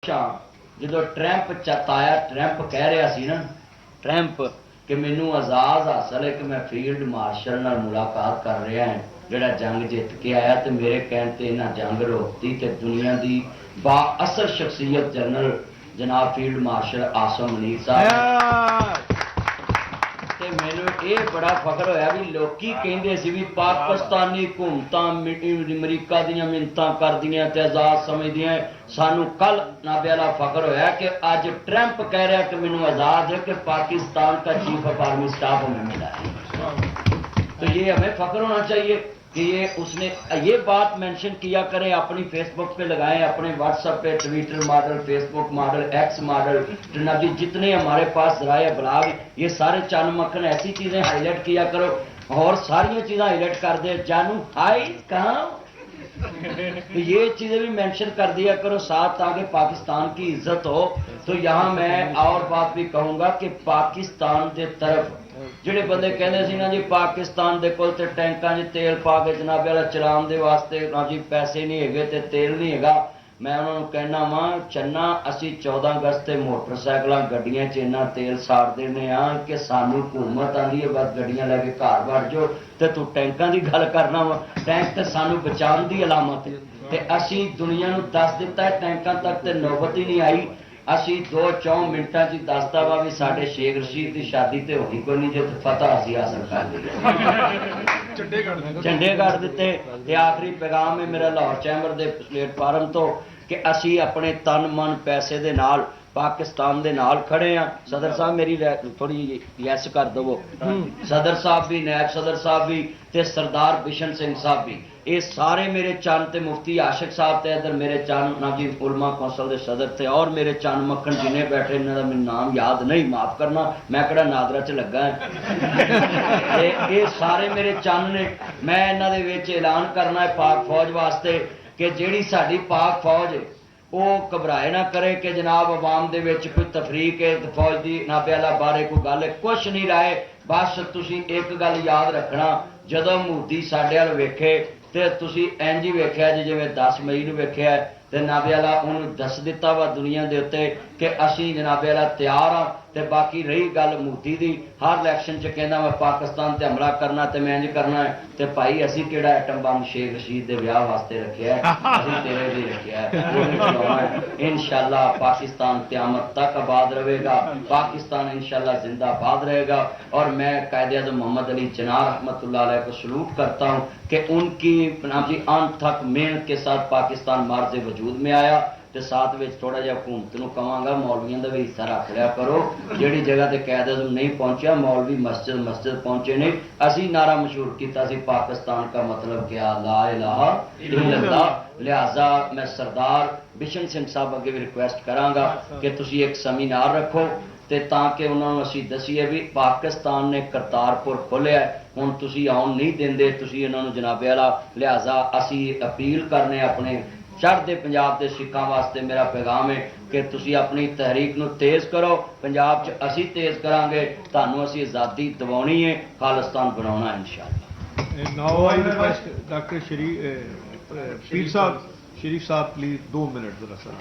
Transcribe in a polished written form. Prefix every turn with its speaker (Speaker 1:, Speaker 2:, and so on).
Speaker 1: जो ट्रैंप ताया ट्रैंप कह रहा सी ना ट्रैंप कि मैनू आज़ाद हासिल है कि मैं फील्ड मार्शल नाल मुलाकात कर रहा है जोड़ा जंग जित के आया तो मेरे कहने ते इन्हां जंग रोकती तो दुनिया की बाअसर शख्सियत जनरल जनाब फील्ड मार्शल आसम मनीर साहब ते मैनू ये बड़ा फखर होया भी लोकी कहंदे सी भी पाकिस्तानी हुकूमतां अमरीका दीयां मिन्नतां करदियां ते आज़ाद समझदियां सानू कल नाबे वाला फखर होया कि अज ट्रंप कह रहा कि मैनू आज़ाद है कि पाकिस्तान का चीफ ऑफ आर्मी स्टाफ हमें मिला है। तो ये हमें फखर होना चाहिए कि ये उसने ये बात मेंशन किया करें, अपनी फेसबुक पे लगाएं, अपने व्हाट्सएप पे, Twitter model, Facebook model, x model, technology जितने हमारे पास जराए ब्लॉग, ये सारे चंद मक्खन ऐसी चीज़ें हाईलाइट किया करो और सारिया चीज़ें हाईलाइट कर दे जानू हाई कहाँ तो ये चीज़ें भी मेंशन कर दिया करो साथ ताकि पाकिस्तान की इज्जत हो। तो यहाँ मैं और बात भी कहूँगा कि पाकिस्तान के तरफ ਜਿਹੜੇ ਬੰਦੇ ਕਹਿੰਦੇ ਸੀ ਨਾ ਜੀ ਪਾਕਿस्तान ਦੇ ਕੋਲ ਤੇ ਟੈਂਕਾਂ 'ਚ ਤੇਲ ਪਾ ਕੇ ਜਨਾਬ ਵਾਲਾ ਚਲਾਉਣ ਦੇ ਵਾਸਤੇ ਨਾ ਜੀ ਪੈਸੇ ਨਹੀਂ ਹੈਗੇ ਤੇ ਤੇਲ ਨਹੀਂ ਹੈਗਾ, ਮੈਂ ਉਹਨਾਂ ਨੂੰ ਕਹਿਣਾ ਵਾਂ ਚੰਨਾ ਅਸੀਂ 14 ਅਗਸਤ ਤੇ ਮੋਟਰਸਾਈਕਲਾਂ ਗੱਡੀਆਂ 'ਚ ਇੰਨਾ ਤੇਲ ਸਾੜ ਦਿੰਦੇ ਆ ਕਿ ਸਾਨੂੰ ਹਕੂਮਤ ਆਂਦੀ ਹੈ ਬਸ ਗੱਡੀਆਂ ਲੈ ਕੇ ਘਰ ਵੜ ਜਾਓ ਤੇ ਤੂੰ ਟੈਂਕਾਂ ਦੀ ਗੱਲ ਕਰਨਾ ਵਾ। ਟੈਂਕ ਤੇ ਸਾਨੂੰ ਬਚਾਉਣ ਦੀ ਅਲਾਮਤ ਹੈ ਤੇ ਅਸੀਂ ਦੁਨੀਆ ਨੂੰ ਦੱਸ ਦਿੱਤਾ ਹੈ ਟੈਂਕਾਂ ਤੱਕ ਤੇ ਨੌਬਤ ਹੀ ਨਹੀਂ ਆਈ। ਅਸੀਂ 2-4 ਮਿੰਟਾਂ 'ਚ ਦੱਸਦਾ ਵਾ ਵੀ ਸਾਡੇ ਸ਼ੇਖ ਰਸ਼ੀਦ ਦੀ ਸ਼ਾਦੀ ਤੇ ਹੋਣੀ ਕੋਈ ਨਹੀਂ ਜੇ ਫਤਹ ਅਸੀਂ ਹਾਸਲ ਕਰ ਲਈ ਝੰਡੇ ਕੱਢ ਦਿੱਤੇ। ਤੇ ਆਖਰੀ ਪੈਗਾਮ ਹੈ ਮੇਰਾ ਲਾਹੌਰ ਚੈਂਬਰ ਦੇ ਪਲੇਟਫਾਰਮ ਤੋਂ ਕਿ ਅਸੀਂ ਆਪਣੇ ਤਨ ਮਨ ਪੈਸੇ ਦੇ ਨਾਲ पाकिस्तान दे नाल खड़े हैं। सदर साहब मेरी थोड़ी यस कर दवो, सदर साहब भी, नायब सदर साहब भी ते सरदार बिशन सिंह साहब भी, ये सारे मेरे चंद ते मुफ्ती आशिक साहब ते इधर मेरे चंद नाजी उलमा कौंसल के सदर थे और मेरे चंद मक्खन जिन्हें बैठे इन्हों का मैंने नाम याद नहीं, माफ़ करना मैं कड़ा नादरा च लगा है ये सारे मेरे चंद ने। मैं इन्हों दे विच ऐलान करना है पाक फौज वास्ते कि जिहड़ी साडी पाक फौज है वो घबराए ना करे कि जनाब आवाम दे विच कोई तफरीक है फौज की नाबे वाला बारे कोई गल है, कुछ नहीं रहे। बस तुसी एक गल याद रखना, जदों मोदी साडे वाल वेखे ते तुसी इंज ही वेख्या जी जिवें 10 मई नूं वेख्या ते नाबे वाला उन्होंने दस दिता वा दुनिया के उत्ते कि असीं जनाबे वाला तैयार हाँ। ते बाकी रही गल मोदी दी, हर इलैक्शन च कहना मैं पाकिस्तान ते हमला करना ते मैं इंज करना है ते भाई असीं किहड़ा एटम बम शेख रशीद दे विआह वास्ते रखिया है, असीं तेरे लिए रखिया है, वो चलाउणा है। इंशाअल्लाह पाकिस्तान क़यामत तक आबाद रहेगा, पाकिस्तान इंशाअल्लाह जिंदाबाद रहेगा। और मैं कायदे-ए-आज़म मोहम्मद अली जिन्ना रहमतुल्लाह अलैह को सलूट करता हूँ कि उनकी अनथक मेहनत के साथ पाकिस्तान मार्ज़े वजूद में आया। तो साथ में थोड़ा जिहा हुकूमत नूं कहांगा मौलवियों का भी हिस्सा रख लिया करो, जिहड़ी जगह ते कायदे-ए-आज़म नहीं पहुंचा मौलवी मस्जिद मस्जिद पहुंचे नहीं। असीं नारा मशहूर किया सी पाकिस्तान का मतलब क्या ला इलाहा इल्लल्लाह। लिहाजा मैं सरदार बिशन सिंह साहब अगे भी रिक्वेस्ट करांगा कि तुसीं एक सेमीनार रखो ते ताकि उन्होंने असीं दसीए भी पाकिस्तान ने करतारपुर खोलिया हुण तुसीं आउण नहीं देंदे, तुसीं इन्हां नूं जनाबे वाला। लिहाजा असीं अपील करने अपने चढ़ते पंजाब के सिखां वास्ते मेरा पैगाम है कि तुसीं अपनी तहरीक नूं तेज़ करो, पंजाब च असीं तेज़ करांगे, तुहानूं असीं आज़ादी दिवाउणी है, खालिस्तान बनाउणा है इंशाअल्लाह।
Speaker 2: नाउ आई रिक्वेस्ट डॉक्टर पीर साहब, शरीफ साहब प्लीज 2 मिनट जरा सर।